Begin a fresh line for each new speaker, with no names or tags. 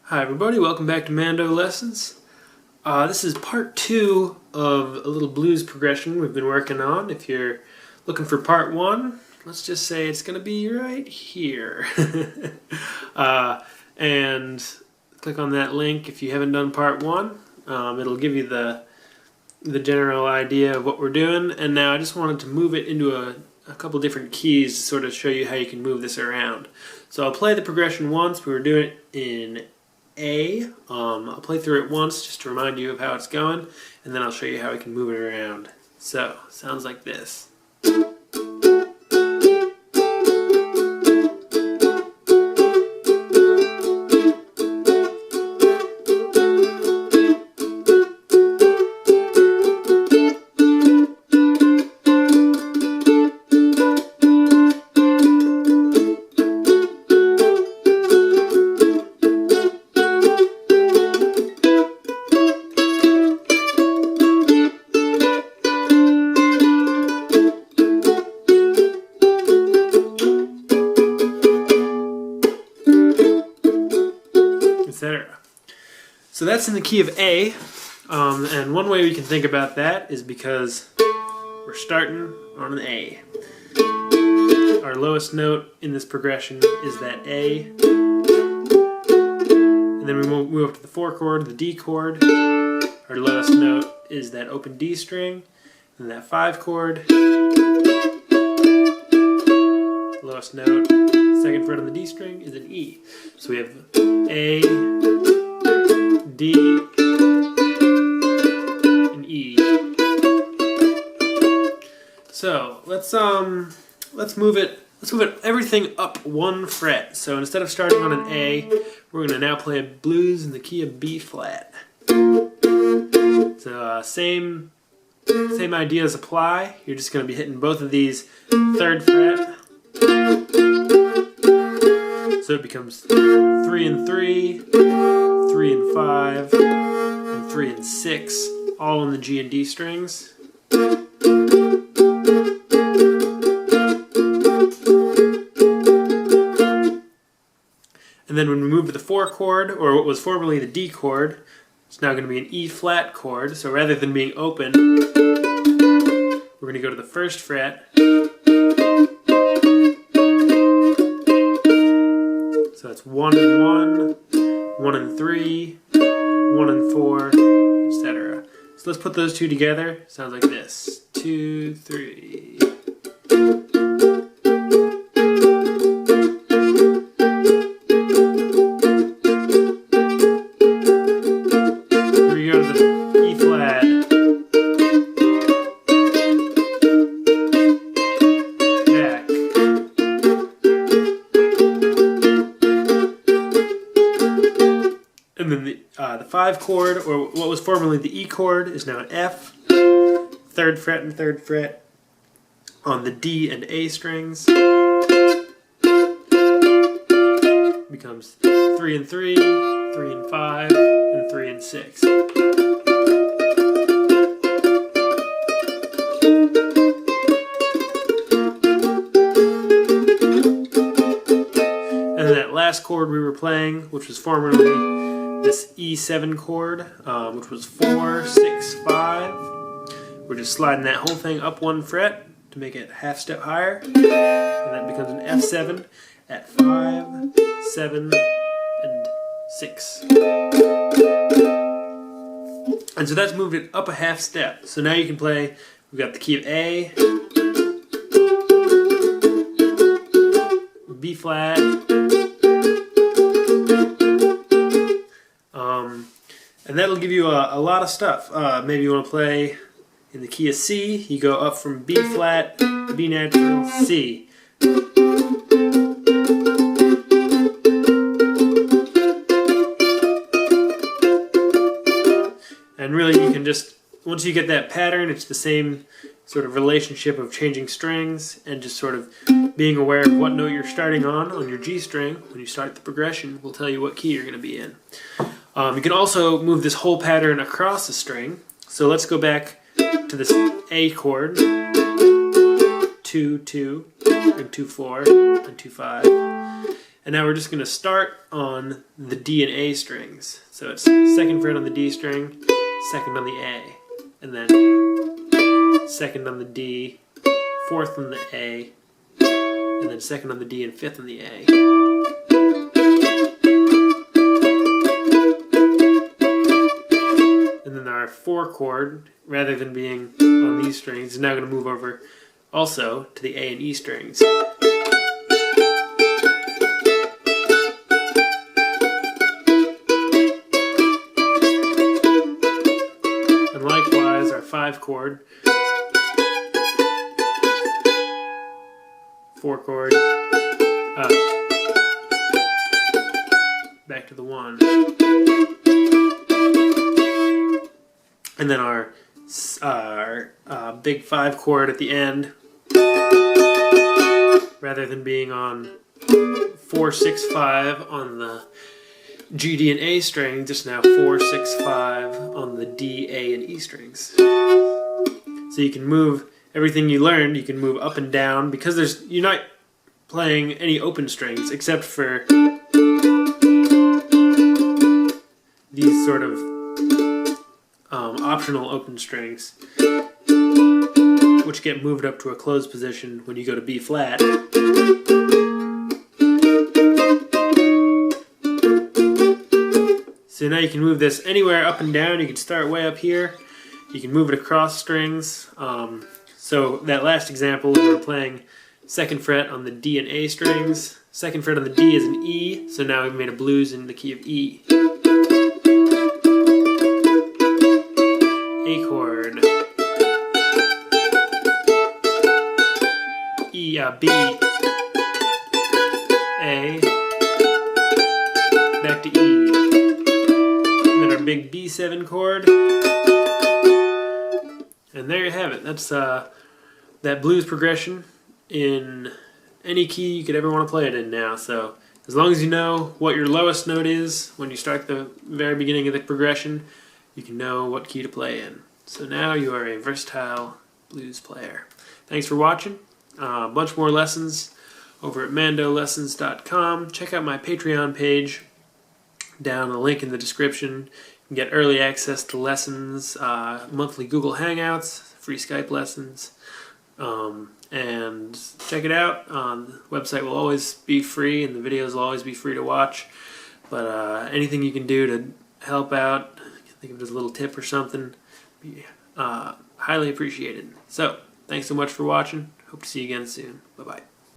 Hi everybody, welcome back to Mando Lessons. This is part 2 of a little blues progression we've been working on. If you're looking for part 1, let's just say it's going to be right here. And click on that link if you haven't done part 1. It'll give you the general idea of what we're doing. And now I just wanted to move it into a couple different keys to sort of show you how you can move this around. So I'll play the progression once. We were doing it in A. I'll play through it once just to remind you of how it's going, and then I'll show you how we can move it around. So, sounds like this. Etc. So that's in the key of A, and one way we can think about that is because we're starting on an A. Our lowest note in this progression is that A, and then we move up to the 4 chord, the D chord. Our lowest note is that open D string, and that 5 chord. Lowest note, second fret on the D string, is an E. So we have A, D, and E. So let's move it everything up 1 fret. So instead of starting on an A, we're going to now play a blues in the key of B flat. So same ideas apply. You're just going to be hitting both of these 3rd fret. So it becomes 3 and 3, 3 and 5, and 3 and 6, all on the G and D strings. And then when we move to the 4 chord, or what was formerly the D chord, it's now going to be an E flat chord. So rather than being open, we're going to go to the 1st fret. So it's 1 and 1, 1 and 3, 1 and 4, etc. So let's put those two together. Sounds like this. 2, 3. Here we go to the E flat. And then the 5 chord, or what was formerly the E chord, is now an F. 3rd fret and 3rd fret on the D and A strings. Becomes 3 and 3, 3 and 5, and 3 and 6. And then that last chord we were playing, which was formerly this E7 chord, which was 4, 6, 5. We're just sliding that whole thing up 1 fret to make it half step higher. And that becomes an F7 at 5, 7, and 6. And so that's moved it up a half step. So now you can play, we've got the key of A, B flat, and that'll give you a lot of stuff. Maybe you want to play in the key of C. You go up from B flat, B natural, C. And really you can just, once you get that pattern, it's the same sort of relationship of changing strings and just sort of being aware of what note you're starting on your G string. When you start the progression, will tell you what key you're going to be in. You can also move this whole pattern across the string. So let's go back to this A chord, 2, 2, and 2, 4, and 2, 5. And now we're just going to start on the D and A strings. So it's 2nd fret on the D string, 2nd on the A, and then 2nd on the D, 4th on the A, and then 2nd on the D and 5th on the A. And then our 4 chord, rather than being on these strings, is now going to move over also to the A and E strings. And likewise, our 5 chord, 4 chord, up, back to the 1. And then our big 5 chord at the end, rather than being on 4, 6, 5 on the G, D, and A string, just now 4, 6, 5 on the D, A, and E strings. So you can move everything you learned, you can move up and down, because you're not playing any open strings except for these sort of optional open strings, which get moved up to a closed position when you go to B flat. So now you can move this anywhere up and down. You can start way up here. You can move it across strings. So that last example, we were playing 2nd fret on the D and A strings. 2nd fret on the D is an E, so now we've made a blues in the key of E. A chord, E, B, A, back to E, and then our big B7 chord, and there you have it. That's that blues progression in any key you could ever want to play it in now. So as long as you know what your lowest note is when you start the very beginning of the progression, you can know what key to play in. So now you are a versatile blues player. Thanks for watching. A bunch more lessons over at mandolessons.com. Check out my Patreon page down, the link in the description. You can get early access to lessons, monthly Google Hangouts, free Skype lessons, and check it out. The website will always be free and the videos will always be free to watch. But anything you can do to help out, think of it as a little tip or something, be highly appreciated. So, thanks so much for watching. Hope to see you again soon. Bye-bye.